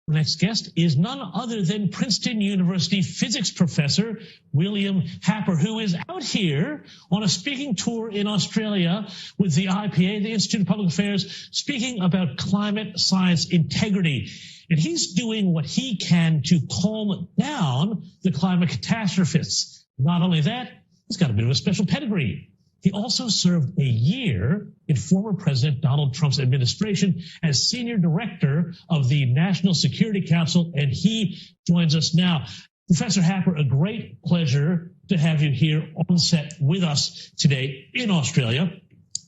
Our next guest is none other than Princeton University physics professor William Happer, who is out here on a speaking tour in Australia with the IPA, the Institute of Public Affairs, speaking about climate science integrity. And he's doing what he can to calm down the climate catastrophists. Not only that, he's got a bit of a special pedigree. He also served a year in former President Donald Trump's administration as senior director of the National Security Council, and he joins us now. Professor Happer, a great pleasure to have you here on set with us today in Australia.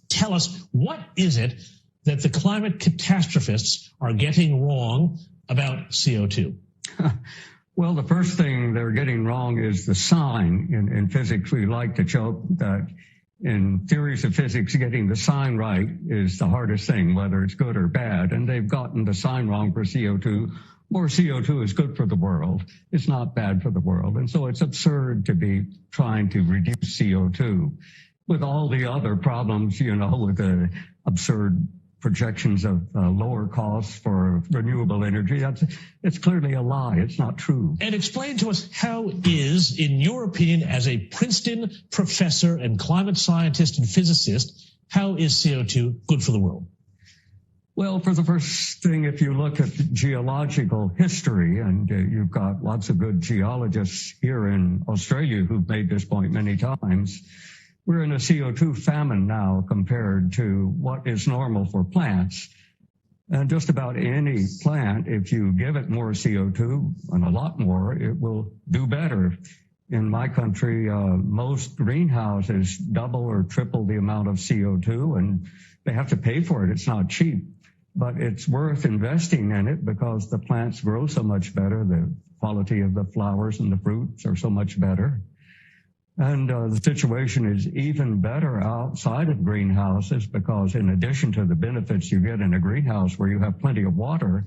Tell us, what is it that the climate catastrophists are getting wrong about CO2? Well, the first thing they're getting wrong is the sign. In physics, we like to joke that in theories of physics, getting the sign right is the hardest thing, whether it's good or bad. And they've gotten the sign wrong for CO2. More CO2 is good for the world. It's not bad for the world. And so it's absurd to be trying to reduce CO2 with all the other problems, with the absurd projections of lower costs for renewable energy. It's clearly a lie. It's not true. And explain to us, how is, in your opinion, as a Princeton professor and climate scientist and physicist, how is CO2 good for the world? Well, for the first thing, if you look at geological history, and you've got lots of good geologists here in Australia who've made this point many times, we're in a CO2 famine now compared to what is normal for plants. And just about any plant, if you give it more CO2, and a lot more, it will do better. In my country, most greenhouses double or triple the amount of CO2, and they have to pay for it. It's not cheap, but it's worth investing in it because the plants grow so much better. The quality of the flowers and the fruits are so much better. And the situation is even better outside of greenhouses because in addition to the benefits you get in a greenhouse where you have plenty of water,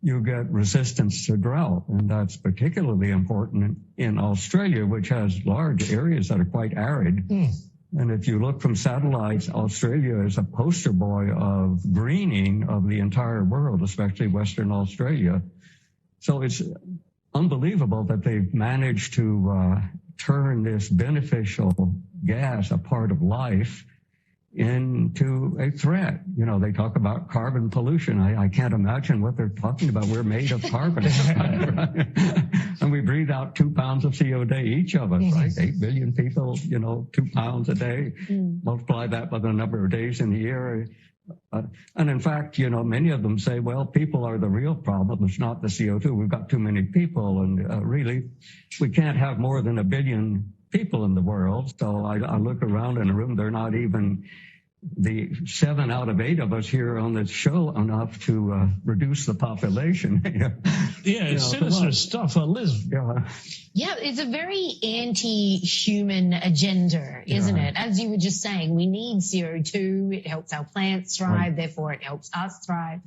you get resistance to drought. And that's particularly important in Australia, which has large areas that are quite arid. And if you look from satellites, Australia is a poster boy of greening of the entire world, especially Western Australia. So it's unbelievable that they've managed to turn this beneficial gas, a part of life, into a threat. They talk about carbon pollution. I can't imagine what they're talking about. We're made of carbon. And we breathe out 2 pounds of CO2 a day, each of us, right? 8 billion people, 2 pounds a day. Multiply that by the number of days in the year. And in fact, many of them say, well, people are the real problem. It's not the CO2. We've got too many people. And really, we can't have more than 1 billion people in the world. So I look around in a room, they're not even the 7 out of 8 of us here on this show enough to reduce the population. It's sinister stuff. Liz. Yeah, it's a very anti-human agenda, isn't it? As you were just saying, we need CO2. It helps our plants thrive. Therefore, it helps us thrive.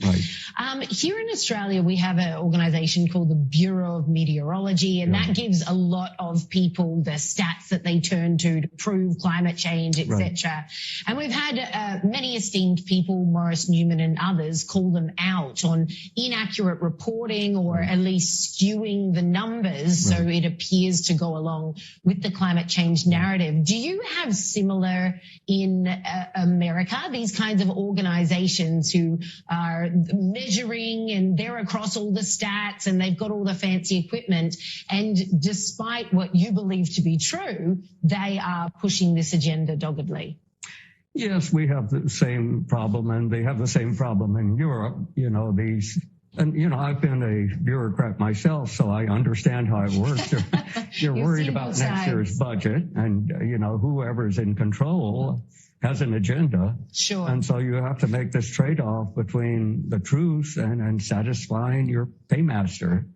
Here in Australia, we have an organisation called the Bureau of Meteorology, and that gives a lot of people the stats that they turn to prove climate change, etc. And we've had many esteemed people, Maurice Newman and others, call them out on inaccurate reporting or at least skewing the numbers so it appears to go along with the climate change narrative. Do you have similar in America, these kinds of organizations who are measuring and they're across all the stats and they've got all the fancy equipment, and despite what you believe to be true, they are pushing this agenda doggedly? Yes, we have the same problem, and they have the same problem in Europe. I've been a bureaucrat myself, so I understand how it works. You're worried about next year's budget, and, whoever's in control has an agenda. Sure. And so you have to make this trade-off between the truth and satisfying your paymaster.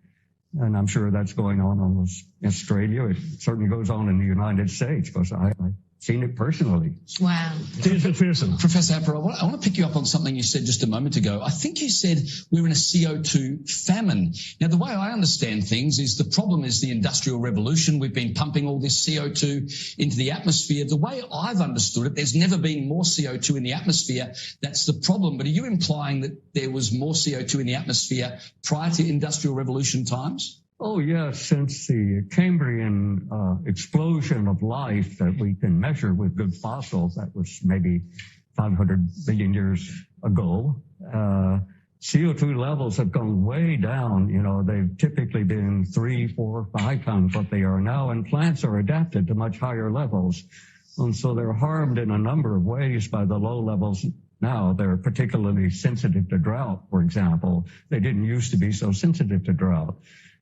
And I'm sure that's going on in Australia. It certainly goes on in the United States because I seen it personally. Wow. James McPherson. Professor Happer, I want to pick you up on something you said just a moment ago. I think you said we're in a CO2 famine. Now, the way I understand things is the problem is the Industrial Revolution. We've been pumping all this CO2 into the atmosphere. The way I've understood it, there's never been more CO2 in the atmosphere. That's the problem. But are you implying that there was more CO2 in the atmosphere prior to Industrial Revolution times? Oh, yes, since the Cambrian explosion of life that we can measure with good fossils, that was maybe 500 billion years ago, CO2 levels have gone way down. You know, they've typically been 3, 4, 5 times what they are now, and plants are adapted to much higher levels. And so they're harmed in a number of ways by the low levels. Now they're particularly sensitive to drought, for example. They didn't used to be so sensitive to drought.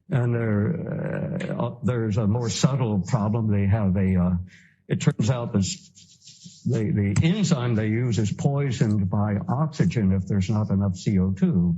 And there's a more subtle problem. They have it turns out the enzyme they use is poisoned by oxygen if there's not enough CO2.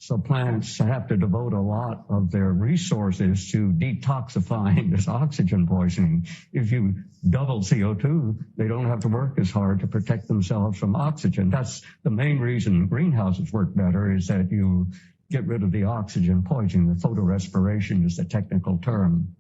So plants have to devote a lot of their resources to detoxifying this oxygen poisoning. If you double CO2, they don't have to work as hard to protect themselves from oxygen. That's the main reason greenhouses work better, is that you get rid of the oxygen poisoning. The photorespiration is the technical term.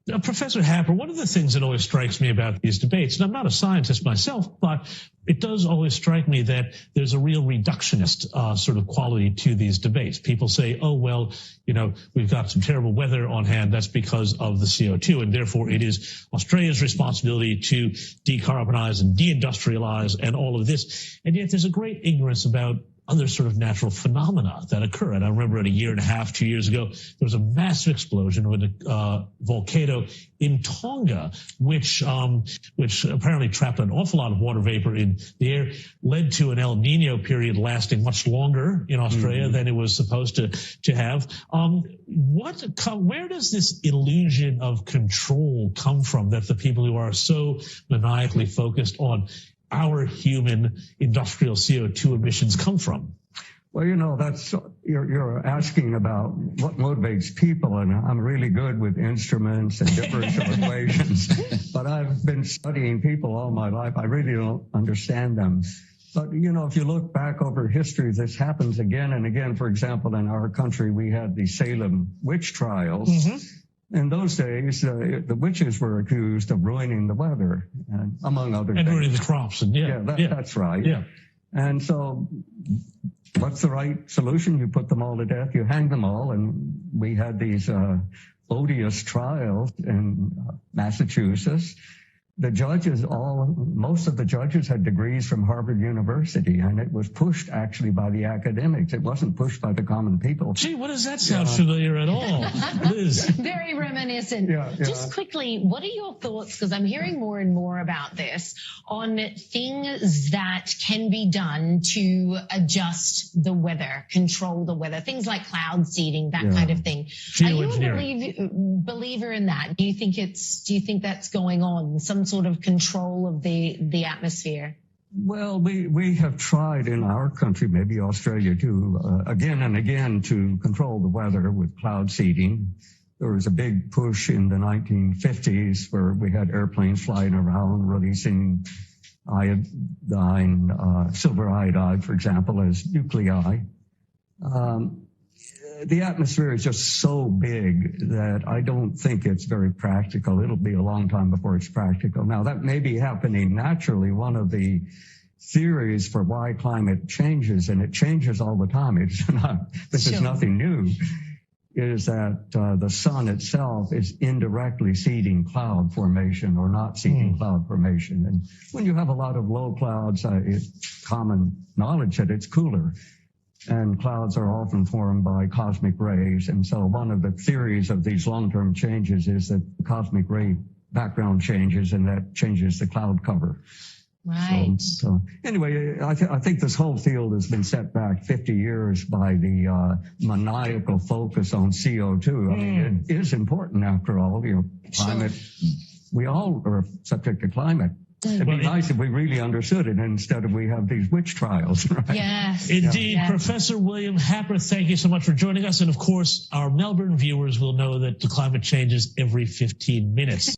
Now, Professor Happer, one of the things that always strikes me about these debates, and I'm not a scientist myself, but it does always strike me that there's a real reductionist sort of quality to these debates. People say, oh, well, you know, we've got some terrible weather on hand. That's because of the CO2, and therefore it is Australia's responsibility to decarbonize and deindustrialize and all of this. And yet there's a great ignorance about other sort of natural phenomena that occur. And I remember 1.5 years, 2 years ago, there was a massive explosion with a volcano in Tonga, which apparently trapped an awful lot of water vapor in the air, led to an El Nino period lasting much longer in Australia than it was supposed to have. Where does this illusion of control come from that the people who are so maniacally focused on our human industrial CO2 emissions come from? Well, you know, you're asking about what motivates people, and I'm really good with instruments and differential equations, but I've been studying people all my life. I really don't understand them. But, you know, if you look back over history, this happens again and again. For example, in our country, we had the Salem witch trials. In those days, the witches were accused of ruining the weather, among other things. And ruining the crops. That's right. Yeah. And so what's the right solution? You put them all to death, you hang them all. And we had these odious trials in Massachusetts. Most of the judges had degrees from Harvard University, and it was pushed actually by the academics. It wasn't pushed by the common people. Gee, what does that sound familiar at all? Liz. Very reminiscent. Just quickly, what are your thoughts, because I'm hearing more and more about this, on things that can be done to adjust the weather, control the weather, things like cloud seeding, that kind of thing. Are you a believer in that? Do you think that's going on? Some sort of control of the atmosphere? Well, we have tried in our country, maybe Australia too, again and again to control the weather with cloud seeding. There was a big push in the 1950s where we had airplanes flying around releasing iodine, silver iodide, for example, as nuclei. The atmosphere is just so big that I don't think it's very practical. It'll be a long time before it's practical. Now, that may be happening naturally. One of the theories for why climate changes, and it changes all the time, this is nothing new, is that the sun itself is indirectly seeding cloud formation or not seeding cloud formation. And when you have a lot of low clouds, it's common knowledge that it's cooler. And clouds are often formed by cosmic rays. And so one of the theories of these long-term changes is that the cosmic ray background changes, and that changes the cloud cover. Right. So anyway, I think this whole field has been set back 50 years by the maniacal focus on CO2. I mean, it is important after all. You know, climate, we all are subject to climate. It'd be nice if we really understood it instead of we have these witch trials, right? Yes. Indeed. Yes. Professor William Happer, thank you so much for joining us. And of course, our Melbourne viewers will know that the climate changes every 15 minutes.